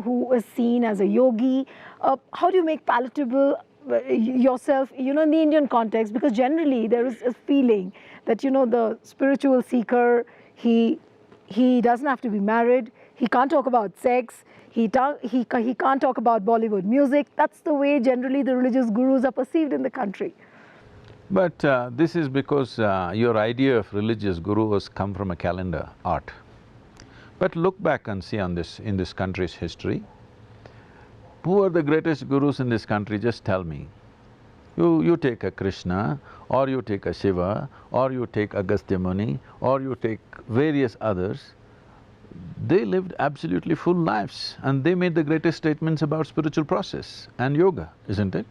who is seen as a yogi. How do you make palatable yourself, in the Indian context? Because generally there is a feeling that, the spiritual seeker, he doesn't have to be married, he can't talk about sex, he can't talk about Bollywood music. That's the way generally the religious gurus are perceived in the country. But this is because your idea of religious guru has come from a calendar art. But look back and see on this… in this country's history, who are the greatest gurus in this country? Just tell me. You take a Krishna, or you take a Shiva, or you take Agastya Muni, or you take various others. They lived absolutely full lives and they made the greatest statements about spiritual process and yoga, isn't it?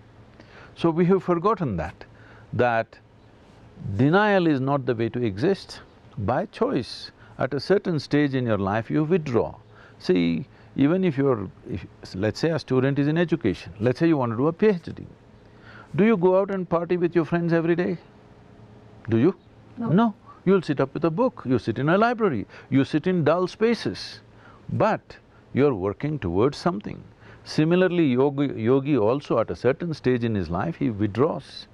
So we have forgotten that denial is not the way to exist. By choice, at a certain stage in your life, you withdraw. See, even if let's say a student is in education, let's say you want to do a PhD, do you go out and party with your friends every day? Do you? No. No. You'll sit up with a book, you sit in a library, you sit in dull spaces, but you're working towards something. Similarly, yogi also at a certain stage in his life, he withdraws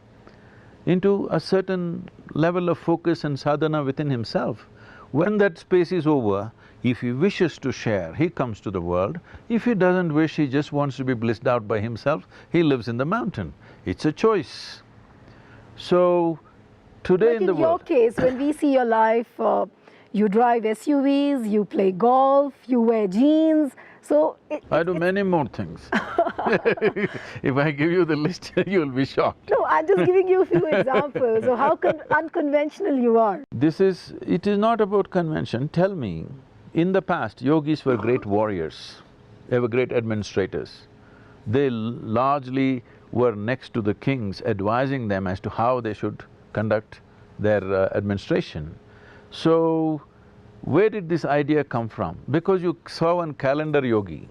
into a certain level of focus and sadhana within himself. When that space is over, if he wishes to share, he comes to the world. If he doesn't wish, he just wants to be blissed out by himself, he lives in the mountain. It's a choice. So, today in the world… Like in your case, when we see your life, you drive SUVs, you play golf, you wear jeans, so… I do many more things. If I give you the list, you'll be shocked. No, I'm just giving you a few examples of how unconventional you are. It is not about convention. Tell me, in the past, yogis were great warriors, they were great administrators. They largely were next to the kings, advising them as to how they should conduct their administration. So, where did this idea come from? Because you saw one calendar yogi,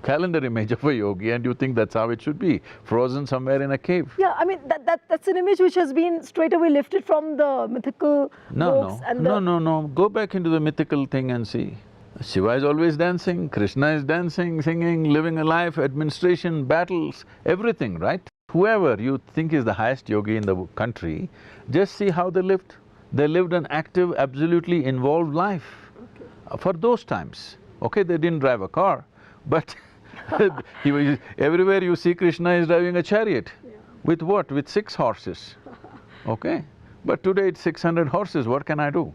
calendar image of a yogi, and you think that's how it should be, frozen somewhere in a cave. Yeah, I mean, that's an image which has been straight away lifted from the mythical books and No, go back into the mythical thing and see. Shiva is always dancing, Krishna is dancing, singing, living a life, administration, battles, everything, right? Whoever you think is the highest yogi in the country, just see how they lived. They lived an active, absolutely involved life. For those times. Okay, they didn't drive a car, but everywhere you see Krishna is driving a chariot. Yeah. With what? With 6 horses, okay? But today it's 600 horses, what can I do?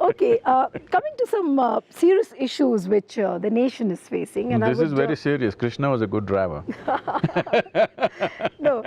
Okay, coming to some serious issues which the nation is facing, and This is very serious. Krishna was a good driver. No,